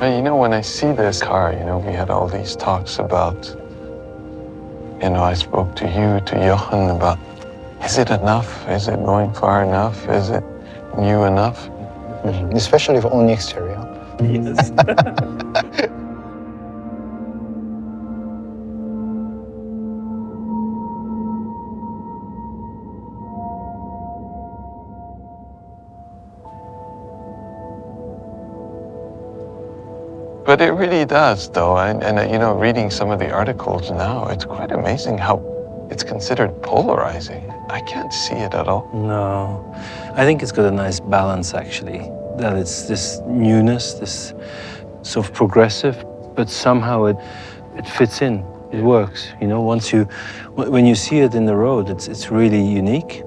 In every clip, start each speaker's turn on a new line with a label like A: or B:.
A: And you know, when I see this car, you know, we had all these talks about, you know, I spoke to you, to Jochen about, is it enough? Is it going far enough? Is it new enough?
B: Especially for only exterior.
C: Yes.
A: But it really does, though. And you know, reading some of the articles now, it's quite amazing how it's considered polarizing. I can't see it at all.
C: No, I think it's got a nice balance, actually. That it's this newness, this sort of progressive, but somehow it fits in. It works. You know, when you see it in the road, it's really unique,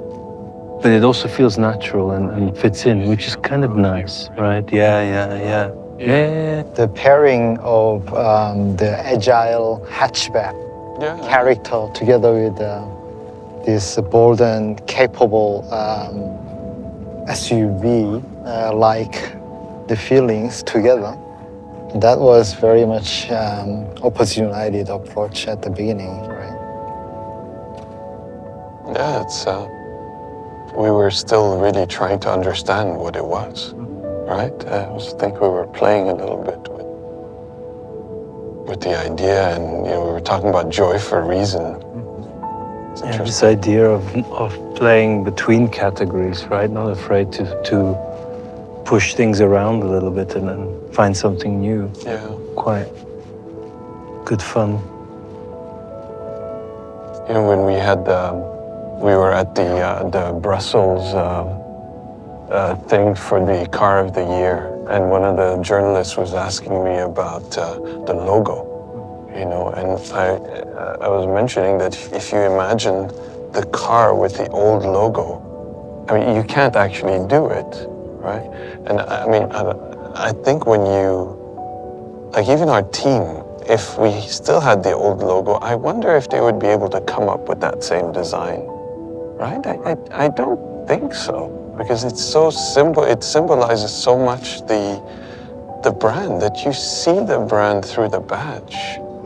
C: but it also feels natural and fits in, which is kind of nice, right? Yeah.
B: The pairing of the agile hatchback character together with this bold and capable SUV, like the feelings together. That was very much Opus United approach at the beginning, right?
A: Yeah, it's we were still really trying to understand what it was, right? I think we were playing a little bit with the idea, and you know, we were talking about joy for a reason.
C: Yeah, this idea of playing between categories, right? Not afraid to push things around a little bit and then find something new.
A: Yeah.
C: Quite good fun.
A: You know, when we were at the Brussels thing for the Car of the Year, and one of the journalists was asking me about the logo. You know, and I was mentioning that if you imagine the car with the old logo, I mean, you can't actually do it, right? And I mean, I think when you, like even our team, if we still had the old logo, I wonder if they would be able to come up with that same design, right? I don't think so, because it's so simple. It symbolizes so much the brand, that you see the brand through the badge.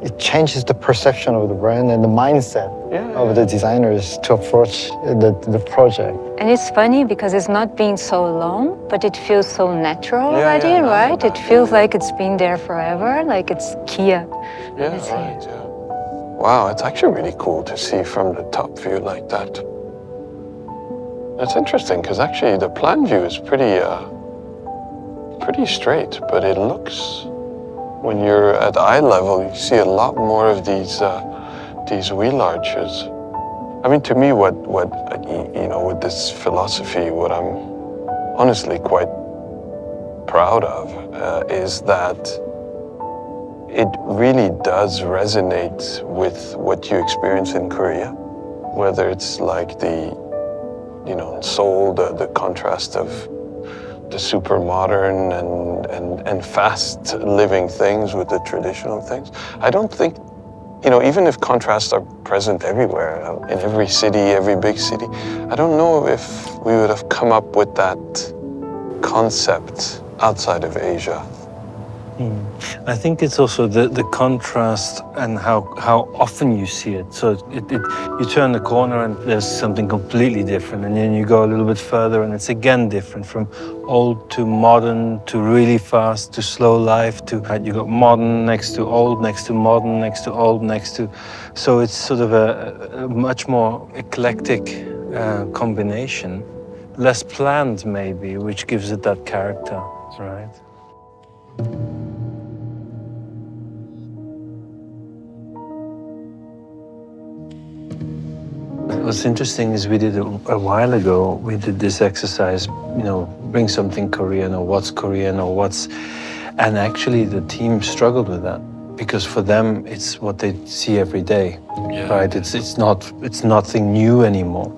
B: It changes the perception of the brand and the mindset of the designers to approach the project.
D: And it's funny because it's not being so long, but it feels so natural already, right? It feels like it's been there forever, like it's Kia.
A: Yeah, right, yeah. Wow, it's actually really cool to see from the top view like that. It's interesting, because actually the plan view is pretty straight, but it looks, when you're at eye level, you see a lot more of these wheel arches. I mean, to me, what you know, with this philosophy, what I'm honestly quite proud of is that it really does resonate with what you experience in Korea, whether it's like the, you know, Seoul, the contrast of the super modern and fast living things with the traditional things. I don't think, you know, even if contrasts are present everywhere, in every city, every big city, I don't know if we would have come up with that concept outside of Asia.
C: I think it's also the contrast and how often you see it. So you turn the corner and there's something completely different, and then you go a little bit further and it's again different, from old to modern to really fast to slow life to, right, you got modern next to old, next to modern, next to old, next to, so it's sort of a much more eclectic combination, less planned maybe, which gives it that character, right? What's interesting is we did a while ago, we did this exercise, you know, bring something Korean or what's Korean or what's, and actually the team struggled with that because for them it's what they see every day, right? It's nothing new anymore.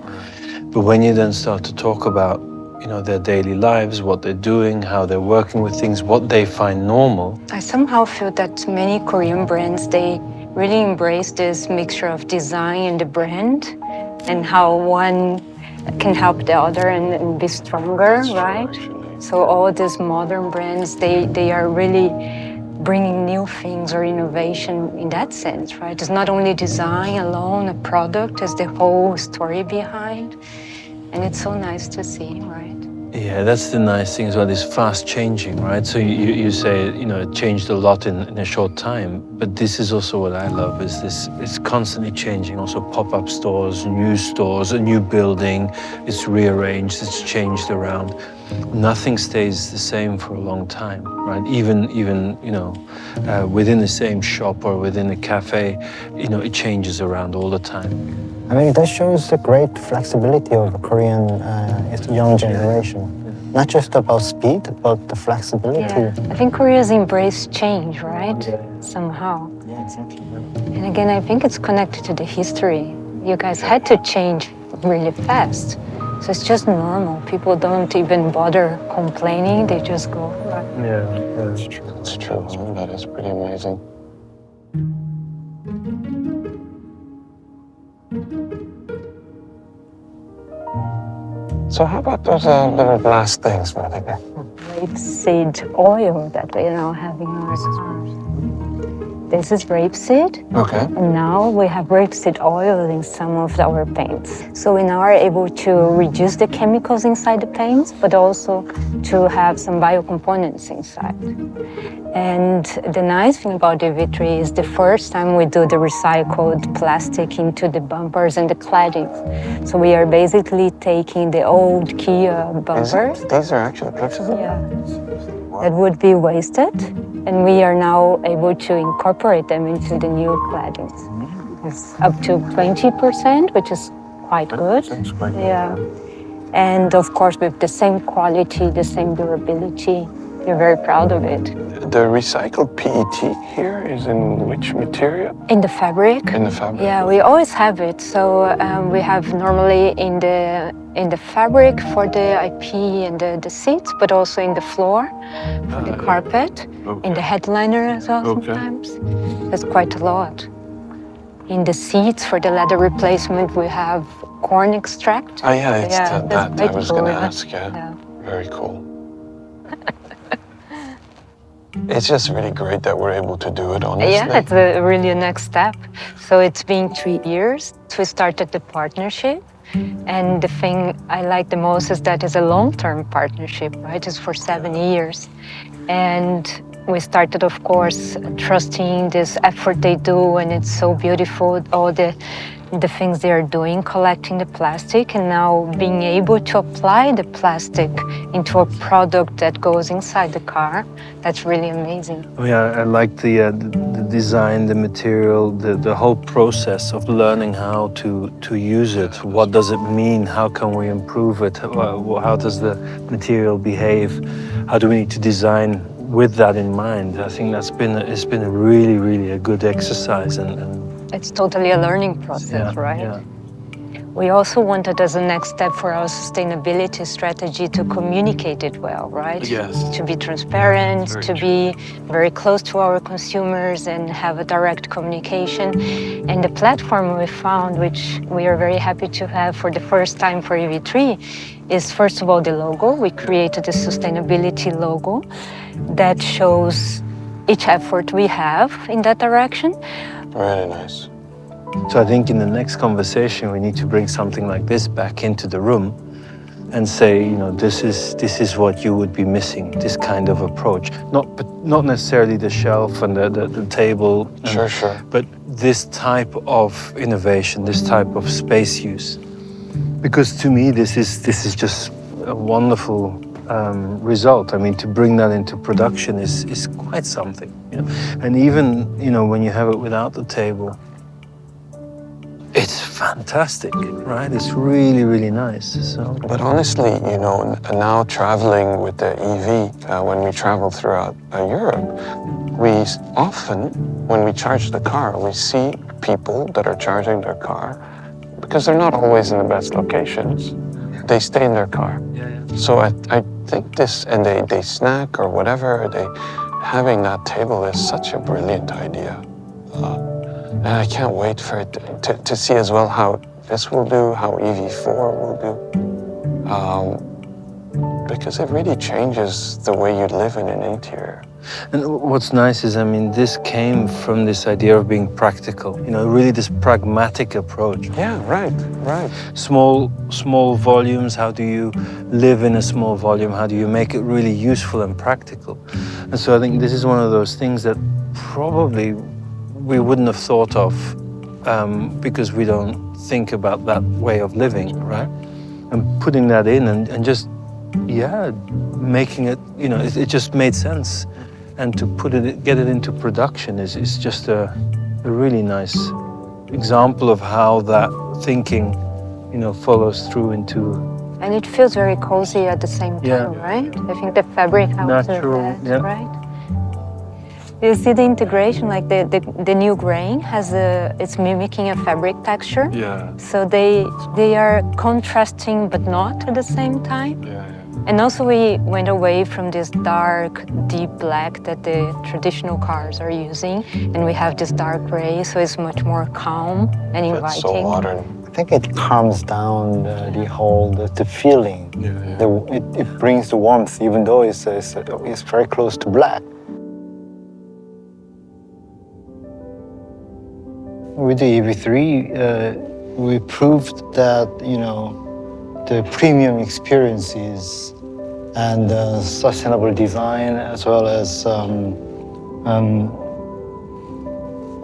C: But when you then start to talk about, you know, their daily lives, what they're doing, how they're working with things, what they find normal.
D: I somehow feel that many Korean brands, they really embrace this mixture of design and the brand, and how one can help the other and be stronger, right? So all these modern brands, they are really bringing new things or innovation in that sense, right? It's not only design alone, a product, it's the whole story behind. And it's so nice to see, right?
C: Yeah, that's the nice thing as well. It's fast changing, right? So you say, it changed a lot in a short time. But this is also what I love, is this, it's constantly changing. Also pop-up stores, a new building, it's rearranged, it's changed around. Nothing stays the same for a long time, right? Even within the same shop or within a cafe, it changes around all the time.
B: I mean, that shows the great flexibility of the Korean young generation. Not just about speed, but the flexibility.
D: Yeah. I think Korea's embraced change, right?
B: Yeah.
D: Somehow.
B: Yeah, exactly.
D: And again, I think it's connected to the history. You guys had to change really fast. So it's just normal. People don't even bother complaining. They just go. Right?
C: Yeah, that's true.
A: It's true. That is pretty amazing. So how about those little glass things, Monica?
D: Rapeseed oil that we now have in our cars. This is rapeseed.
A: Okay.
D: And now we have rapeseed oil in some of our paints. So we now are able to reduce the chemicals inside the paints, but also to have some biocomponents inside. And the nice thing about the EV3 is the first time we do the recycled plastic into the bumpers and the cladding. So we are basically taking the old Kia bumpers.
A: These are actually pictures of
D: Yeah. That would be wasted, and we are now able to incorporate them into the new claddings. It's up to 20%, which is quite good.
A: That's quite good.
D: Yeah. And of course, with the same quality, the same durability, we're very proud of it.
A: The recycled PET here is in which material?
D: In the fabric?
A: In the fabric.
D: Yeah, we always have it. So we have normally in the fabric for the IP and the seats, but also in the floor, for the carpet, in the headliner as well sometimes. That's quite a lot. In the seats for the leather replacement, we have corn extract.
A: Oh yeah, it's
D: Yeah,
A: that
D: that's
A: I
D: quite
A: was
D: cool,
A: going to
D: yeah.
A: ask. Yeah.
D: Yeah.
A: Very cool. It's just really great that we're able to do it, honestly.
D: Yeah, it's really a next step. So it's been 3 years. We started the partnership. And the thing I like the most is that it's a long-term partnership, right? It's for 7 years. And we started, of course, trusting this effort they do, and it's so beautiful, all the things they are doing, collecting the plastic, and now being able to apply the plastic into a product that goes inside the car. That's really amazing.
C: I like the design, the material, the whole process of learning how to use it. What does it mean? How can we improve it? How does the material behave? How do we need to design with that in mind? I think it's been a really a good exercise, and
D: It's totally a learning process, right?
C: Yeah.
D: We also wanted as a next step for our sustainability strategy to communicate it well, right?
A: Yes.
D: To be transparent,
A: Very
D: to be very close to our consumers and have a direct communication. And the platform we found, which we are very happy to have for the first time for EV3, is first of all the logo. We created a sustainability logo that shows each effort we have in that direction.
A: Really nice.
C: So I think in the next conversation we need to bring something like this back into the room and say, this is what you would be missing, this kind of approach. Not necessarily the shelf and the table.
A: Sure.
C: But this type of innovation, this type of space use. Because to me this is just a wonderful result. I mean, to bring that into production is quite something. And even when you have it without the table, it's fantastic, right? It's really nice. So.
A: But honestly, now traveling with the EV, when we travel throughout Europe, we often, when we charge the car, we see people that are charging their car because they're not always in the best locations. They stay in their car. So I think this, and they snack or whatever, having that table is such a brilliant idea. And I can't wait for it to see as well how this will do, how EV4 will do. because it really changes the way you live in an interior.
C: And what's nice is, I mean, this came from this idea of being practical, you know, really this pragmatic approach.
A: Yeah, right, right.
C: Small volumes, how do you live in a small volume? How do you make it really useful and practical? And so I think this is one of those things that probably we wouldn't have thought of because we don't think about that way of living, right? And putting that in and just, yeah, making it, you know, it just made sense. And to get it into production is just a really nice example of how that thinking, you know, follows through into.
D: And it feels very cozy at the same time,
C: Yeah.
D: right? I think the fabric helps with
C: Natural,
D: that,
C: yeah.
D: right? You see the integration, like the new grain it's mimicking a fabric texture.
C: Yeah.
D: So they are contrasting but not at the same time.
C: Yeah.
D: And also we went away from this dark, deep black that the traditional cars are using, and we have this dark gray, so it's much more calm and inviting.
A: It's so modern.
B: I think it calms down the feeling.
A: Yeah.
B: It brings the warmth, even though it's very close to black. With the EV3, we proved that, you know, the premium experiences and sustainable design, as well as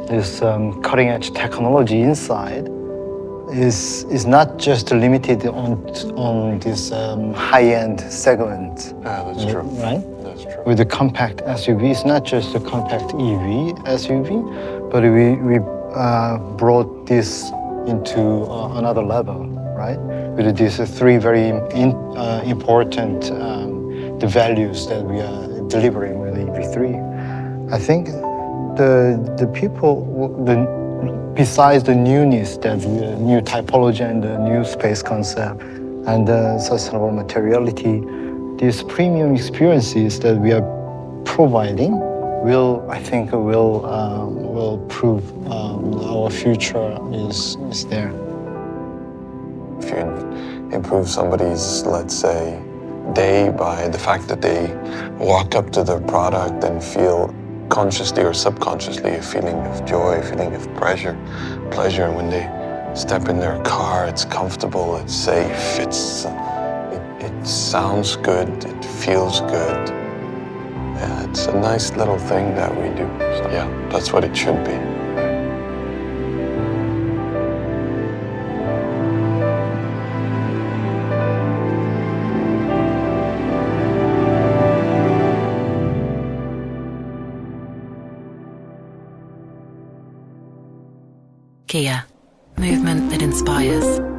B: this cutting-edge technology inside, is not just limited on this high-end segment.
A: Yeah, that's true.
B: Right?
A: That's true.
B: With the compact SUV, it's not just a compact EV SUV, but we brought this into another level, right? With these three very important the values that we are delivering with the EV3. I think the people, besides the newness, that the new typology and the new space concept and the sustainable materiality, these premium experiences that we are providing I think will prove our future is there.
A: If you improve somebody's, let's say, day by the fact that they walk up to their product and feel consciously or subconsciously a feeling of joy, a feeling of pleasure when they step in their car, it's comfortable, it's safe, it sounds good, it feels good. Yeah, it's a nice little thing that we do. So yeah, that's what it should be.
E: Kia, movement that inspires.